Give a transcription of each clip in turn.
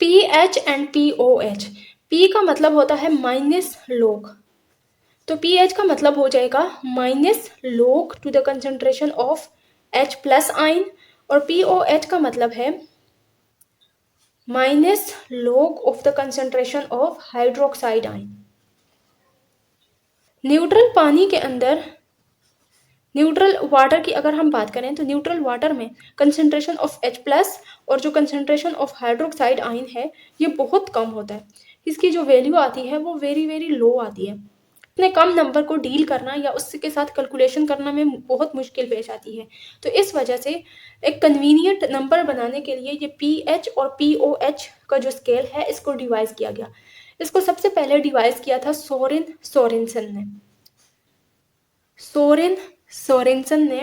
PH and POH। P का मतलब होता है माइनस log, तो PH का मतलब हो जाएगा minus log to the concentration of H plus ion, और POH का मतलब है minus log of the concentration of hydroxide ion. Neutral पानी के अंदर, न्यूट्रल वाटर की अगर हम बात करें तो न्यूट्रल वाटर में कंसेंट्रेशन ऑफ H प्लस और जो कंसेंट्रेशन ऑफ हाइड्रोक्साइड आइन है ये बहुत कम होता है। इसकी जो वैल्यू आती है वो वेरी वेरी लो आती है। इतने कम नंबर को डील करना या उसके साथ कैलकुलेशन करना में बहुत मुश्किल पेश आती है। तो इस वजह से एक कन्वीनियंट नंबर बनाने के लिए ये PH और POH का जो स्केल है इसको डिवाइस किया गया। इसको सबसे पहले डिवाइस किया था सोरेनसन ने। सोरेनसन ने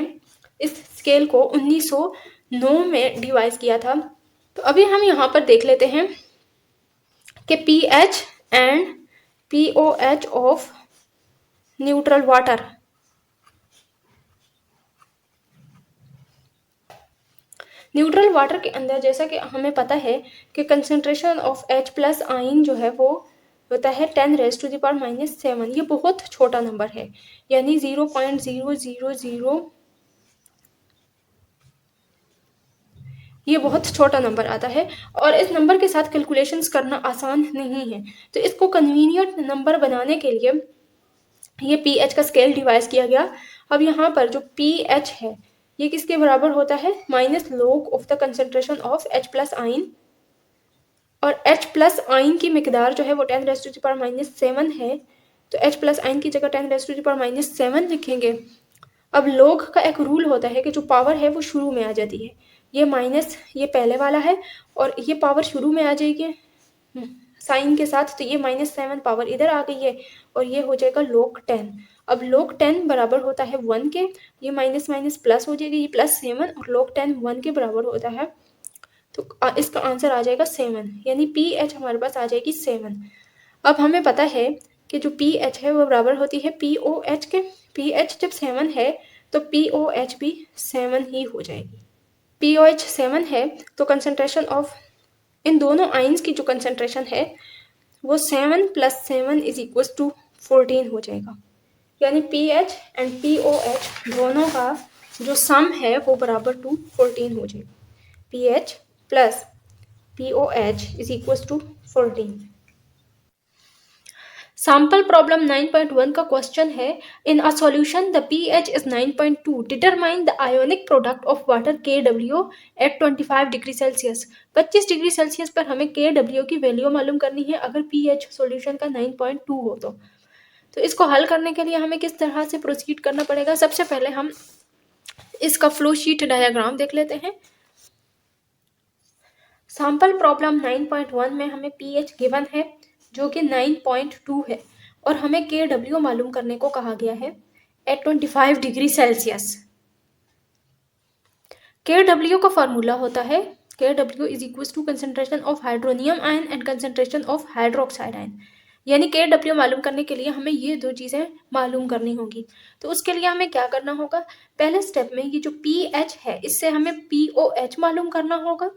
इस स्केल को 1909 में डिवाइस किया था। तो अभी हम यहाँ पर देख लेते हैं कि PH and POH of neutral water. Neutral water के अंदर जैसा कि हमें पता है कि कंसेंट्रेशन ऑफ H प्लस आइन जो है वो होता है 10⁻⁻⁷। ये बहुत छोटा नंबर है, यानी 0.000, ये बहुत छोटा नंबर आता है और इस नंबर के साथ कैलकुलेशंस करना आसान नहीं है। तो इसको कन्वीनियंट नंबर बनाने के लिए ये PH का स्केल डिवाइस किया गया। अब यहाँ पर जो PH है ये किसके बराबर होता है, minus log of the concentration of H plus ion, और H प्लस आइन की मिकदार जो है वो 10⁻⁷ है, तो H प्लस आइन की जगह 10⁻⁷ लिखेंगे। अब log का एक रूल होता है कि जो पावर है वो शुरू में आ जाती है, ये माइनस ये पहले वाला है और ये पावर शुरू में आ जाएगी साइन के साथ, तो ये -7 पावर इधर आ गई है और ये हो जाएगा log 10। अब log 10 बराबर होता है 1 के, ये माइनस माइनस प्लस हो जाएगी, ये +7 और log 10 1 के बराबर होता है, तो इसका आंसर आ जाएगा 7, यानी PH हमारे पास आ जाएगी 7। अब हमें पता है कि जो PH है वो बराबर होती है POH के। PH जब 7 है तो POH भी 7 ही हो जाएगी। POH 7 है तो कंसंट्रेशन ऑफ इन दोनों आइंस की जो कंसंट्रेशन है वो 7 + 7 = 14 हो जाएगा, यानी PH एंड POH दोनों का जो सम है वो बराबर टू 14 हो जाएगा। PH + POH = 14। सैम्पल प्रॉब्लम 9.1 का क्वेश्चन है, in a solution the pH is 9.2, determine the ionic product of water KW at 25 degree Celsius. 25 degree Celsius पर हमें KW की वैल्यू मालूम करनी है अगर pH सॉल्यूशन का 9.2 हो तो इसको हल करने के लिए हमें किस तरह से प्रोसीड करना पड़ेगा। सबसे पहले हम इसका फ्लो शीट डायग्राम देख लेते हैं। सैम्पल प्रॉब्लम 9.1 में हमें pH गिवन है जो कि 9.2 है और हमें KW मालूम करने को कहा गया है एट 25 डिग्री सेल्सियस। KW का फॉर्मूला होता है KW = concentration of hydronium ion and concentration of hydroxide ion, यानी KW मालूम करने के लिए हमें ये दो चीज़ें मालूम करनी होगी। तो उसके लिए हमें क्या करना होगा, पहले स्टेप में ये जो PH है इससे हमें POH मालूम करना होगा,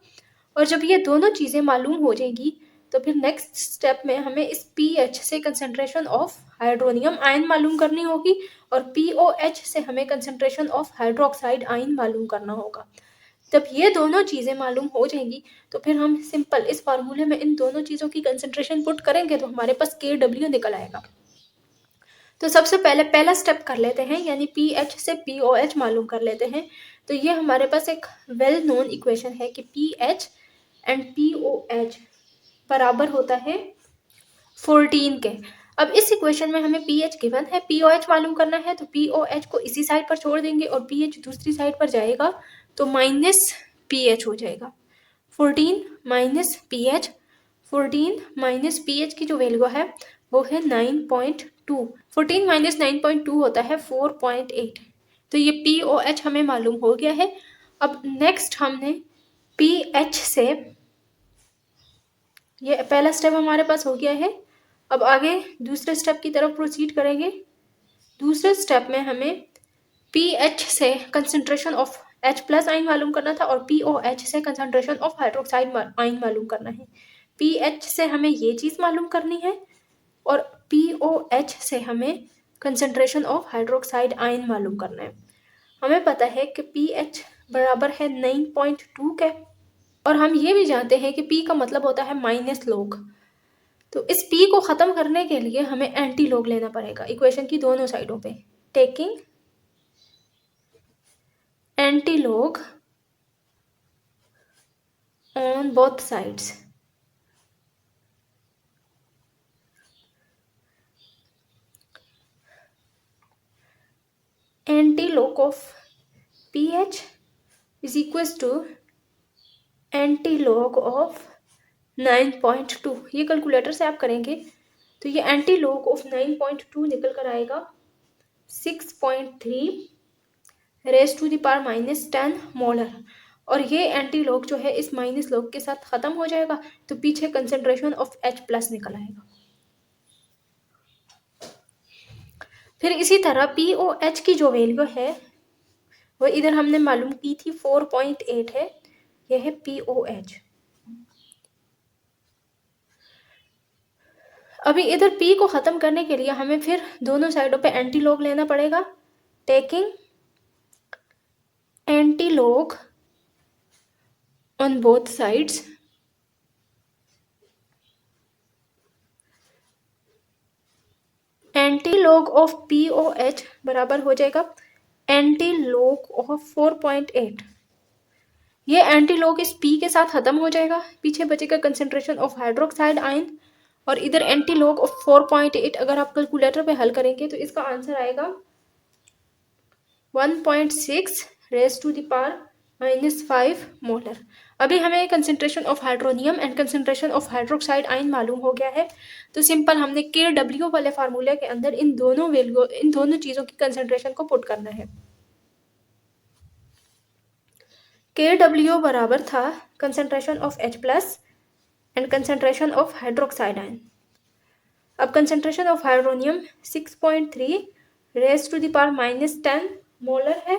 और जब ये दोनों चीज़ें मालूम हो जाएंगी तो फिर नेक्स्ट स्टेप में हमें इस PH से कंसंट्रेशन ऑफ हाइड्रोनियम आयन मालूम करनी होगी और POH से हमें कंसंट्रेशन ऑफ हाइड्रोक्साइड आयन मालूम करना होगा। जब ये दोनों चीज़ें मालूम हो जाएंगी तो फिर हम सिंपल इस फार्मूले में इन दोनों चीज़ों की कंसंट्रेशन पुट करेंगे तो हमारे पास KW निकल आएगा। तो सबसे पहले पहला स्टेप कर लेते हैं, यानी PH से POH मालूम कर लेते हैं। तो ये हमारे पास एक वेल नोन इक्वेशन है कि PH एंड POH बराबर होता है 14 के। अब इस इक्वेशन में हमें PH गिवन है, POH मालूम करना है, तो POH को इसी साइड पर छोड़ देंगे और PH दूसरी साइड पर जाएगा तो माइनस PH हो जाएगा। 14 माइनस PH, 14 माइनस PH की जो वैल्यू है वो है 9.2। 14 माइनस 9.2 होता है 4.8। तो ये POH हमें मालूम हो गया है। अब नेक्स्ट हमने PH से, ये पहला स्टेप हमारे पास हो गया है। अब आगे दूसरे स्टेप की तरफ प्रोसीड करेंगे। दूसरे स्टेप में हमें PH से कंसंट्रेशन ऑफ H प्लस आइन मालूम करना था और POH से कंसंट्रेशन ऑफ हाइड्रोक्साइड आइन मालूम करना है। पीएच से हमें ये चीज़ मालूम करनी है और पीओएच से हमें कंसंट्रेशन ऑफ हाइड्रोक्साइड आयन मालूम करना है। हमें पता है कि पीएच बराबर है 9.2 के, और हम ये भी जानते हैं कि पी का मतलब होता है माइनस लॉग। तो इस पी को ख़त्म करने के लिए हमें एंटी लॉग लेना पड़ेगा इक्वेशन की दोनों साइडों पे। Taking anti log on both sides. Anti log of pH is equals to anti log of 9.2। ये कैलकुलेटर से आप करेंगे तो ये एंटी लॉग ऑफ 9.2 निकल कर आएगा 6.3 raise to the power -10 molar. और ये एंटी लॉग जो है इस माइनस लॉग के साथ ख़त्म हो जाएगा, तो पीछे कंसंट्रेशन ऑफ H+ निकल आएगा। फिर इसी तरह POH की जो वैल्यू है वो इधर हमने मालूम की थी 4.8 है, यह है POH। अभी इधर P को ख़त्म करने के लिए हमें फिर दोनों साइडों पे एंटी लॉग लेना पड़ेगा। Taking anti log on both sides. Anti log of POH बराबर हो जाएगा एंटी लॉग ऑफ 4.8। ये एंटी लॉग इस P के साथ ख़त्म हो जाएगा, पीछे बचेगा कंसंट्रेशन ऑफ हाइड्रोक्साइड आयन, और इधर एंटी लॉग ऑफ 4.8 अगर आप कैलकुलेटर पे हल करेंगे तो इसका आंसर आएगा 1.6 raise to the power -5 molar. अभी हमें concentration of hydronium and concentration of hydroxide ion मालूम हो गया है, तो सिंपल हमने KW वाले फार्मूले के अंदर इन दोनों चीज़ों की कंसंट्रेशन को पुट करना है। KW बराबर था concentration of H+ and concentration of hydroxide ion. अब concentration of hydronium 6.3 raise to the power -10 molar है,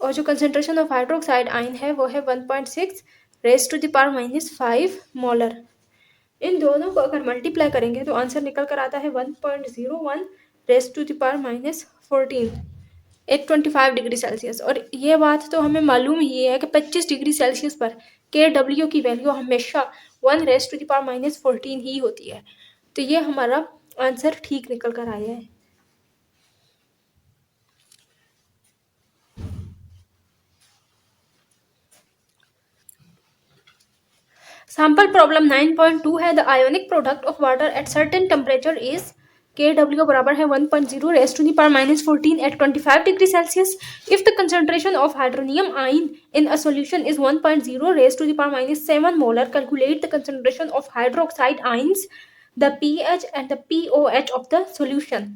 और जो कंसंट्रेशन ऑफ हाइड्रोक्साइड आयन है वो है 1.6 raise to the power -5 molar. इन दोनों को अगर मल्टीप्लाई करेंगे तो आंसर निकल कर आता है 1.01 raise to the power -14 825 degree Celsius. और ये बात तो हमें मालूम ही है कि 25 डिग्री सेल्सियस पर KW की वैल्यू हमेशा 1 रेज टू द पावर -14 ही होती है, तो ये हमारा आंसर ठीक निकल कर आया है। सैम्पल प्रॉब्लम 9.2 है। The ionic product of water at certain temperature is KW बराबर है 1.0 raise to the power -14 at 25 degree Celsius. If the concentration of hydronium ion in a solution is 1.0 raise to the power -7 molar, calculate the concentration of hydroxide ions, the pH and the POH of the solution.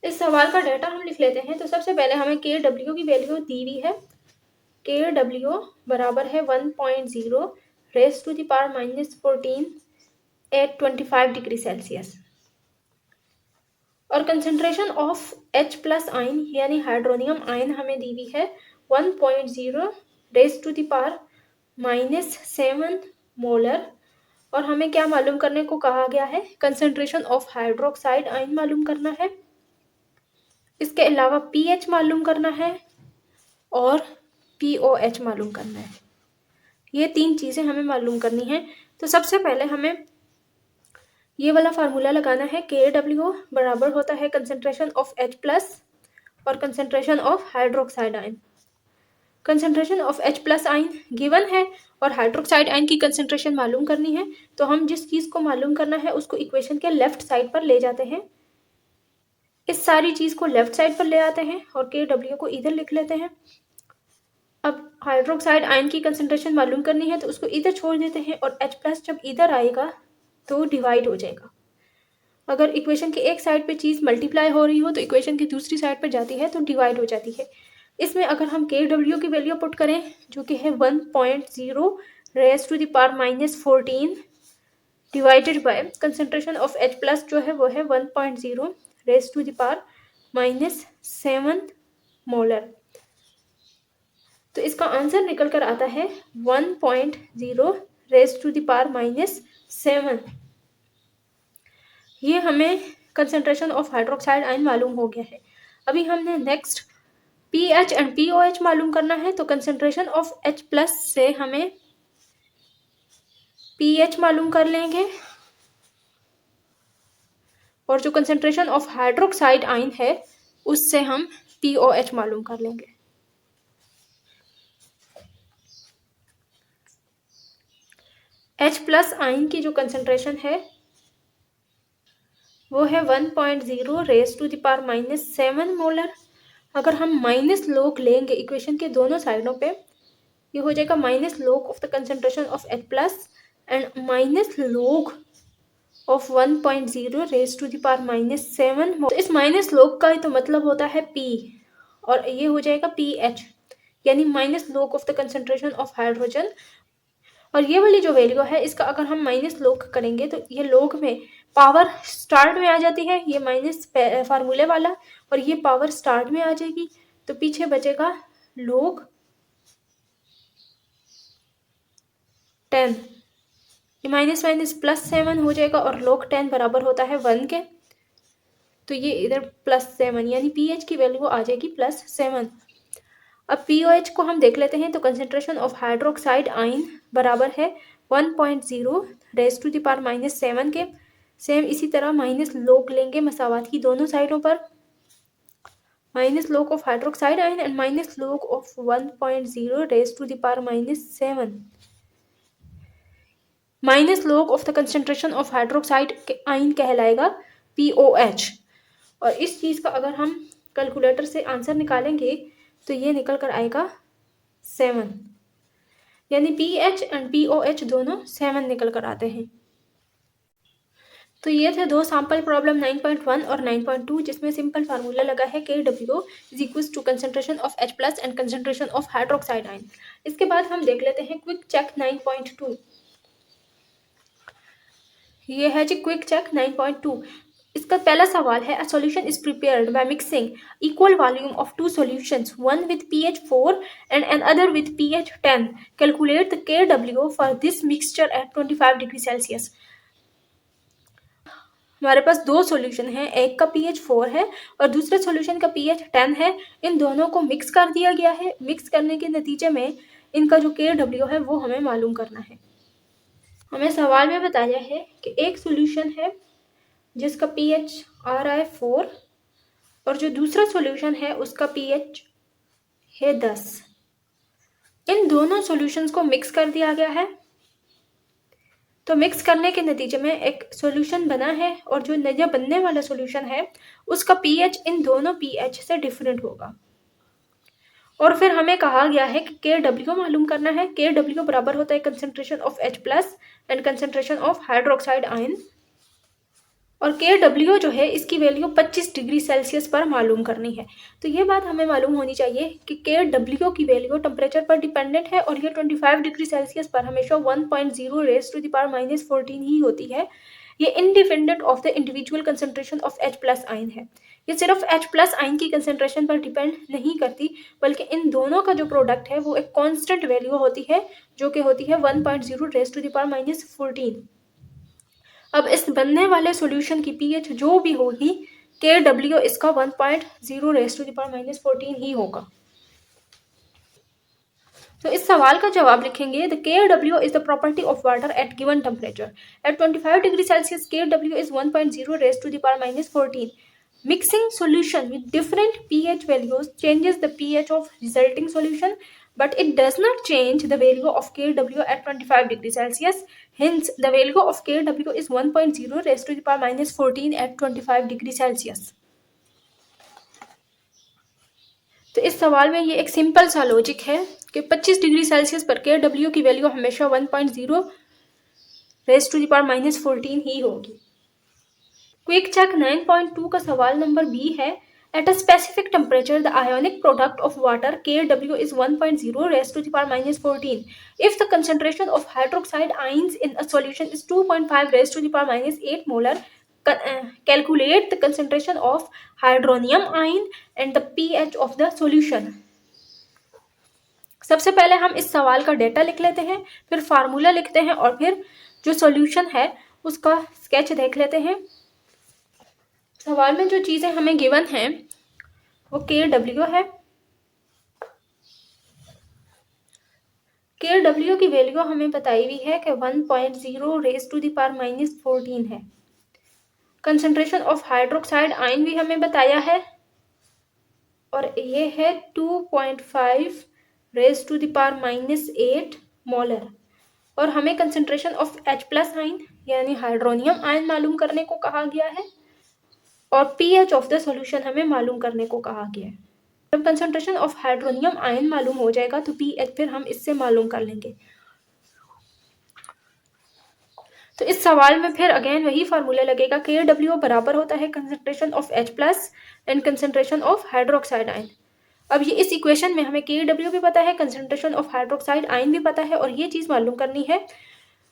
इस सवाल का data हम लिख लेते हैं। तो सबसे पहले हमें KW की वैल्यू दी हुई है। KW बराबर है 1.0 raise to the power -14 at 25 degree Celsius, और कंसंट्रेशन ऑफ H+ आयन यानी हाइड्रोनियम आयन हमें दी हुई है 1.0 raise to the power -7 molar. और हमें क्या मालूम करने को कहा गया है? कंसंट्रेशन ऑफ हाइड्रोक्साइड आयन मालूम करना है, इसके अलावा pH मालूम करना है और POH मालूम करना है। ये 3 चीज़ें हमें मालूम करनी है। तो सबसे पहले हमें ये वाला फार्मूला लगाना है। KW बराबर होता है कंसंट्रेशन ऑफ H+ और concentration of hydroxide ion. Concentration of H+ ion given है और हाइड्रोक्साइड आयन की कंसंट्रेशन मालूम करनी है, तो हम जिस चीज़ को मालूम करना है उसको इक्वेशन के लेफ्ट साइड पर ले जाते हैं। इस सारी चीज़ को लेफ्ट साइड पर ले आते हैं और KW को इधर लिख लेते हैं। अब हाइड्रोक्साइड आयन की कंसंट्रेशन मालूम करनी है तो उसको इधर छोड़ देते हैं, और H+ जब इधर आएगा तो डिवाइड हो जाएगा। अगर इक्वेशन के एक साइड पे चीज़ मल्टीप्लाई हो रही हो तो इक्वेशन की दूसरी साइड पर जाती है तो डिवाइड हो जाती है। इसमें अगर हम KW की वैल्यू पुट करें जो कि है 1.0 raise to the power -14 divided by concentration of H+ जो है वो है 1.0 raise to the power -7 molar, तो इसका आंसर निकल कर आता है 1.0 रेज टू द पावर -7। ये हमें कंसंट्रेशन ऑफ हाइड्रोक्साइड आयन मालूम हो गया है। अभी हमने नेक्स्ट पीएच एंड पीओएच मालूम करना है। तो कंसंट्रेशन ऑफ H+ से हमें पीएच मालूम कर लेंगे और जो कंसंट्रेशन ऑफ हाइड्रोक्साइड आयन है उससे हम पीओएच मालूम कर लेंगे। H+ आयन की जो कंसंट्रेशन है वो है 1.0 raise to the power -7 molar. अगर हम माइनस लॉग लेंगे इक्वेशन के दोनों साइडों पे, ये हो जाएगा minus log of the concentration of H+ and minus log of 1.0 raise to the power -7। तो इस माइनस लॉग का ही तो मतलब होता है P, और ये हो जाएगा PH, यानी minus log of the concentration of hydrogen. और ये वाली जो वैल्यू है इसका अगर हम माइनस लॉग करेंगे तो ये लॉग में पावर स्टार्ट में आ जाती है, ये माइनस फार्मूले वाला, और ये पावर स्टार्ट में आ जाएगी, तो पीछे बचेगा log 10। ये माइनस माइनस +7 हो जाएगा और log 10 बराबर होता है 1 के, तो ये इधर +7 यानी पीएच की वैल्यू आ जाएगी +7। अब पीओएच को हम देख लेते हैं। तो कंसंट्रेशन ऑफ हाइड्रोक्साइड आयन बराबर है 1.0 रेज टू द पावर -7 के। सेम इसी तरह माइनस लॉग लेंगे मसावात की दोनों साइडों पर, minus log of hydroxide ion and minus log of 1.0 raise to the power -7। Minus log of the concentration of hydroxide ion कहलाएगा पीओएच। और इस चीज का अगर हम कैलकुलेटर से आंसर निकालेंगे तो ये निकल कर आएगा 7, यानी पीएच एंड पीओएच दोनों 7 निकल कर आते हैं। तो ये थे दो सैम्पल प्रॉब्लम 9.1 और 9.2, जिसमें सिंपल फार्मूला लगा है KW is equal to concentration of H+ and concentration of hydroxide ion. इसके बाद हम देख लेते हैं क्विक चेक 9.2। ये है जी क्विक चेक 9.2। इसका पहला सवाल है, a solution is prepared by mixing equal volume of two solutions, one with pH 4 and another with pH 10। Calculate the KW for this mixture at 25 degree Celsius. हमारे पास दो solution है, एक का pH 4 है और दूसरे सॉल्यूशन का pH 10 है। इन दोनों को मिक्स कर दिया गया है। मिक्स करने के नतीजे में इनका जो KW है वो हमें मालूम करना है। हमें सवाल में बताया है कि एक सॉल्यूशन है जिसका pH आ रहा है 4 और जो दूसरा सॉल्यूशन है उसका pH है 10। इन दोनों सॉल्यूशंस को मिक्स कर दिया गया है। तो मिक्स करने के नतीजे में एक सॉल्यूशन बना है और जो नया बनने वाला सॉल्यूशन है उसका pH इन दोनों pH से डिफरेंट होगा। और फिर हमें कहा गया है कि KW मालूम करना है। KW बराबर होता है concentration of H+ and concentration of hydroxide ion, और KW जो है इसकी वैल्यू 25 डिग्री सेल्सियस पर मालूम करनी है। तो ये बात हमें मालूम होनी चाहिए कि KW की वैल्यू टेम्परेचर पर डिपेंडेंट है और ये 25 डिग्री सेल्सियस पर हमेशा 1.0 रेज टू द पावर -14 ही होती है। ये independent of the individual concentration of H+ ion है। ये सिर्फ H+ आयन की कंसंट्रेशन पर डिपेंड नहीं करती, बल्कि इन दोनों का जो प्रोडक्ट है वो एक कांस्टेंट वैल्यू होती है, जो कि होती है 1.0 रेज टू द पावर -14। अब इस बनने वाले सॉल्यूशन की pH जो भी होगी, KW इसका 1.0 रेज टू द पावर -14 ही होगा। तो इस सवाल का जवाब लिखेंगे, the KW is the property of water at given temperature. At 25 degree Celsius KW is 1.0 raise to the power -14। Mixing solution with different pH values changes the pH of resulting solution, but it does not change the value of KW at 25 degrees Celsius. Hence, the value of KW is 1.0 raised to the power -14 at 25 degrees Celsius. तो इस सवाल में ये एक simple सा logic है कि 25 degree Celsius पर KW की वैल्यू हमेशा 1.0 रेज टू द पावर -14 ही होगी। क्विक चेक 9.2 का सवाल नंबर बी है, at a specific temperature the ionic product of water KW is 1.0 raise to the power -14 if the concentration of hydroxide ions in a solution is 2.5 raise to the power -8 molar. Calculate the concentration of hydronium ion and the pH of the solution. सबसे पहले हम इस सवाल का data लिख लेते हैं, फिर फार्मूला लिखते हैं और फिर जो सॉल्यूशन है उसका स्केच देख लेते हैं। सवाल में जो चीज़ें हमें गिवन हैं वो KW है। KW की वैल्यू हमें बताई हुई है कि 1.0 रेज टू द पावर -14 है। कंसंट्रेशन ऑफ हाइड्रोक्साइड आयन भी हमें बताया है और ये है 2.5 raise to the power -8 molar. और हमें कंसंट्रेशन ऑफ H+ आयन यानी हाइड्रोनियम आयन मालूम करने को कहा गया है और pH ऑफ द सॉल्यूशन हमें मालूम करने को कहा गया है। जब कंसंट्रेशन ऑफ हाइड्रोनियम आयन मालूम हो जाएगा तो pH फिर हम इससे मालूम कर लेंगे। तो इस सवाल में फिर अगेन वही फार्मूला लगेगा, KW बराबर होता है concentration of H+ and concentration of hydroxide ion. अब ये इस इक्वेशन में हमें KW भी पता है, कंसंट्रेशन ऑफ हाइड्रोक्साइड आयन भी पता है और ये चीज़ मालूम करनी है।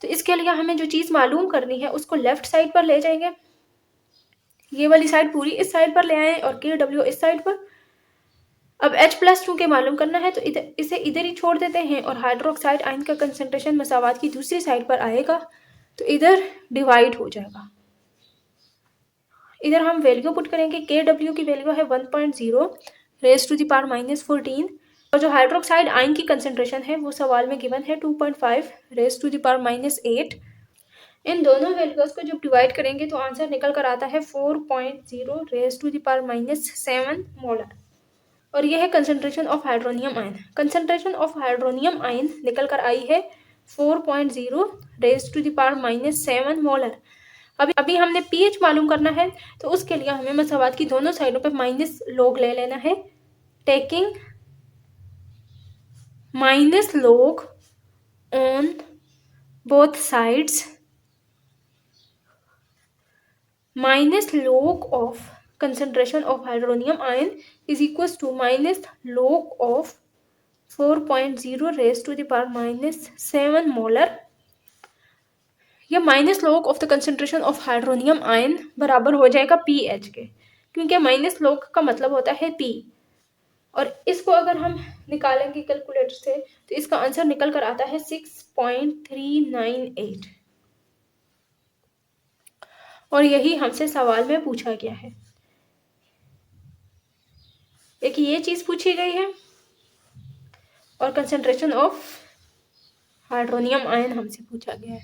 तो इसके लिए हमें जो चीज़ मालूम करनी है उसको लेफ्ट साइड पर ले जाएंगे, ये वाली साइड पूरी इस साइड पर ले आए और KW इस साइड पर। अब H+ चूंकि मालूम करना है तो इसे इधर ही छोड़ देते हैं और हाइड्रोक्साइड आयन का कंसंट्रेशन मसावात की दूसरी साइड पर आएगा तो इधर डिवाइड हो जाएगा। इधर हम वैल्यू पुट करेंगे, KW की वैल्यू है 1.0 रेज टू द पावर -14 और जो हाइड्रोक्साइड आयन की कंसंट्रेशन है वो सवाल में गिवन है 2.5 रेज टू द पावर -8। इन दोनों वैल्यूज को जब डिवाइड करेंगे तो आंसर निकल कर आता है 4.0 raise to the power -7 molar और यह है concentration of hydronium ion. Concentration of hydronium ion निकल कर आई है 4.0 raise to the power -7 molar. अभी हमने pH मालूम करना है तो उसके लिए हमें मसावात की दोनों साइडों पे माइनस लॉग ले लेना है, taking minus log on both sides minus log of concentration of hydronium ion is equals to minus log of 4.0 raised to the power -7 molar या minus log of the concentration of hydronium ion बराबर हो जाएगा pH के, क्योंकि minus log का मतलब होता है p और इसको अगर हम निकालेंगे कैलकुलेटर से तो इसका आंसर निकल कर आता है 6.398 और यही हमसे सवाल में पूछा गया है। एक ये चीज पूछी गई है और कंसंट्रेशन ऑफ हाइड्रोनियम आयन हमसे पूछा गया है।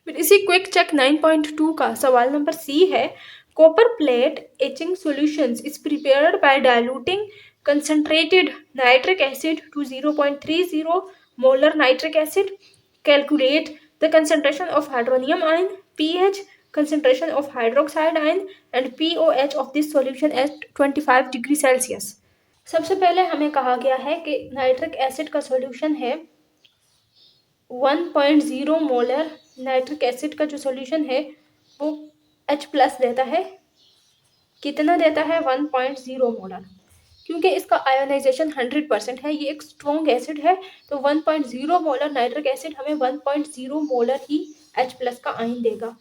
फिर इसी क्विक चेक 9.2 का सवाल नंबर सी है, copper plate etching solutions is prepared by diluting concentrated nitric acid to 0.30 molar nitric acid. Calculate the concentration of hydronium ion, pH, concentration of hydroxide ion and pOH of this solution at 25 degree Celsius. सबसे पहले हमें कहा गया है कि nitric acid का solution है 1.0 molar. Nitric acid का जो सॉल्यूशन है वो H+ देता है, कितना देता है 1.0 मोलर। क्योंकि इसका आयोनाइजेशन 100% है, ये एक स्ट्रॉन्ग एसिड है तो 1.0 मोलर नाइट्रिक एसिड हमें 1.0 मोलर ही H+ का आयन देगा।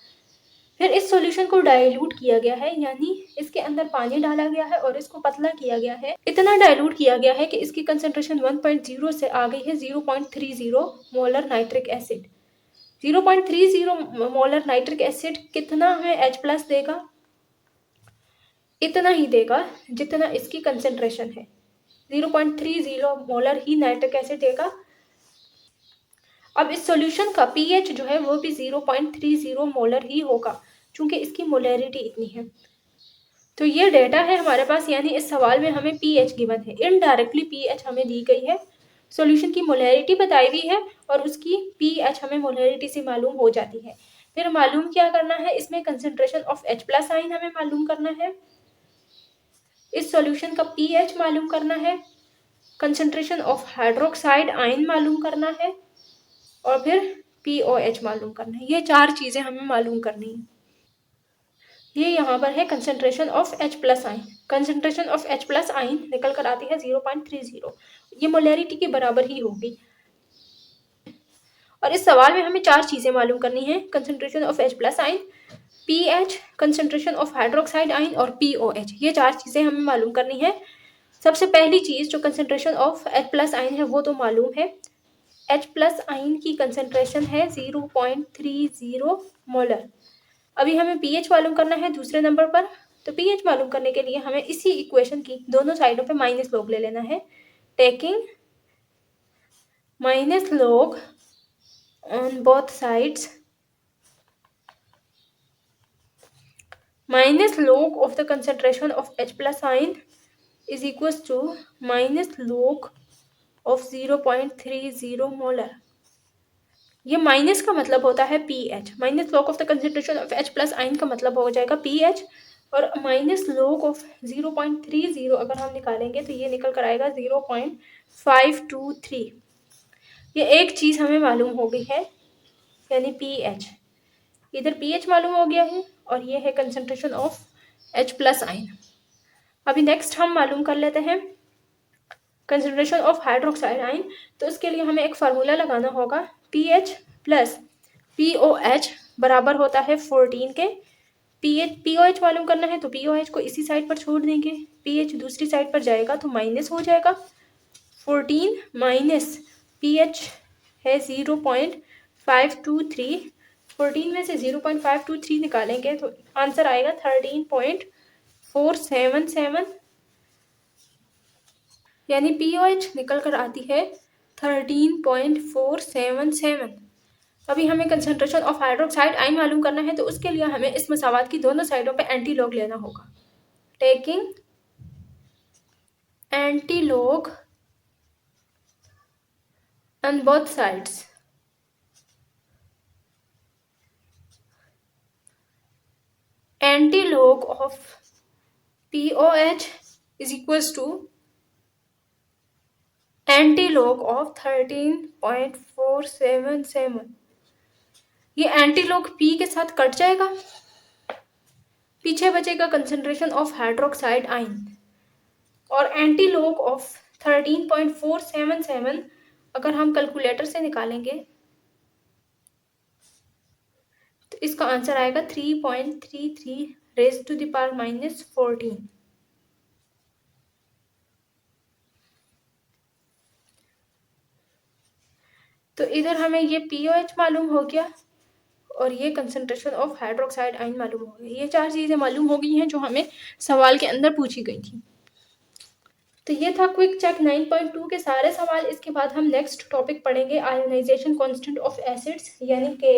फिर इस सॉल्यूशन को डाइल्यूट किया गया है, यानी इसके अंदर पानी डाला गया है और इसको पतला किया गया है। इतना डाइल्यूट किया गया है कि इसकी कंसंट्रेशन 1.0 से आ गई है 0.30 molar nitric acid. 0.30 molar nitric acid कितना हमें H+ देगा, इतना ही देगा जितना इसकी कंसंट्रेशन है, 0.30 मोलर ही नाइट्रिक एसिड देगा। अब इस सॉल्यूशन का pH जो है वो भी 0.30 मोलर ही होगा क्योंकि इसकी मोलैरिटी इतनी है। तो ये डेटा है हमारे पास, यानी इस सवाल में हमें pH गिवन है, इनडायरेक्टली pH हमें दी गई है, सॉल्यूशन की मोलैरिटी बताई हुई है और उसकी pH हमें मोलैरिटी से मालूम हो जाती है। फिर मालूम क्या करना है, इसमें कंसंट्रेशन ऑफ H+ आयन हमें मालूम करना है, इस सॉल्यूशन का pH मालूम करना है, कंसंट्रेशन ऑफ हाइड्रोक्साइड आयन मालूम करना है और फिर pOH मालूम करना है। ये चार चीजें हमें मालूम करनी है। ये यहाँ पर है concentration of H+ ion. Concentration of H+ ion निकल कर आती है 0.30, ये मोलैरिटी के बराबर ही होगी। और इस सवाल में हमें चार चीजें मालूम करनी है, concentration of H+ ion, pH, concentration of hydroxide ion और pOH, ये चार चीजें हमें मालूम करनी है। सबसे पहली चीज़ जो कंसंट्रेशन ऑफ H+ आयन है वो तो मालूम है। H+ आयन की कंसंट्रेशन है 0.30 मोलर। अभी हमें pH मालूम करना है दूसरे नंबर पर। तो pH मालूम करने के लिए हमें इसी इक्वेशन की दोनों साइडों पे माइनस लॉग ले लेना है। Taking minus log on both sides, minus log of the concentration of H+ ion is equals to minus log of 0.30 molar. ये माइनस का मतलब होता है pH। Minus log of the concentration of H+ ion का मतलब हो जाएगा pH, और माइनस लॉग ऑफ 0.30 अगर हम निकालेंगे तो ये निकल कर आएगा 0.523। ये एक चीज़ हमें मालूम हो गई है, यानी pH। इधर pH मालूम हो गया है और ये है कंसेंट्रेशन ऑफ H+ आयन। अभी नेक्स्ट हम मालूम कर लेते हैं कंसेंट्रेशन ऑफ हाइड्रोक्साइड आयन। तो इसके लिए हमें एक फार्मूला लगाना होगा। pH प्लस POH बराबर होता है 14 के। POH मालूम करना है तो POH को इसी साइड पर छोड़ देंगे, pH दूसरी साइड पर जाएगा तो माइनस हो जाएगा। 14 माइनस pH है 0.523। 14 में से 0.523 निकालेंगे तो आंसर आएगा 13.477, यानी POH निकल कर आती है 13.477। अभी हमें कंसंट्रेशन ऑफ हाइड्रोक्साइड आयन मालूम करना है तो उसके लिए हमें इस मसावात की दोनों साइडों पे एंटी लॉग लेना होगा। Taking anti log on both sides, anti log of POH is equals to anti log of 13.477। ये एंटी लॉग P के साथ कट जाएगा, पीछे बचेगा कंसंट्रेशन ऑफ हाइड्रोक्साइड आयन, और एंटी लॉग ऑफ 13.477 अगर हम कैलकुलेटर से निकालेंगे तो इसका आंसर आएगा 3.33 रेज़ टू द पावर -14। तो इधर हमें ये POH मालूम हो गया और ये कंसंट्रेशन ऑफ हाइड्रोक्साइड आयन मालूम हो गया। ये चार चीज़ें मालूम हो गई हैं जो हमें सवाल के अंदर पूछी गई थी। तो ये था क्विक चेक 9.2 के सारे सवाल। इसके बाद हम नेक्स्ट टॉपिक पढ़ेंगे आयोनाइजेशन कांस्टेंट ऑफ एसिड्स यानी Ka।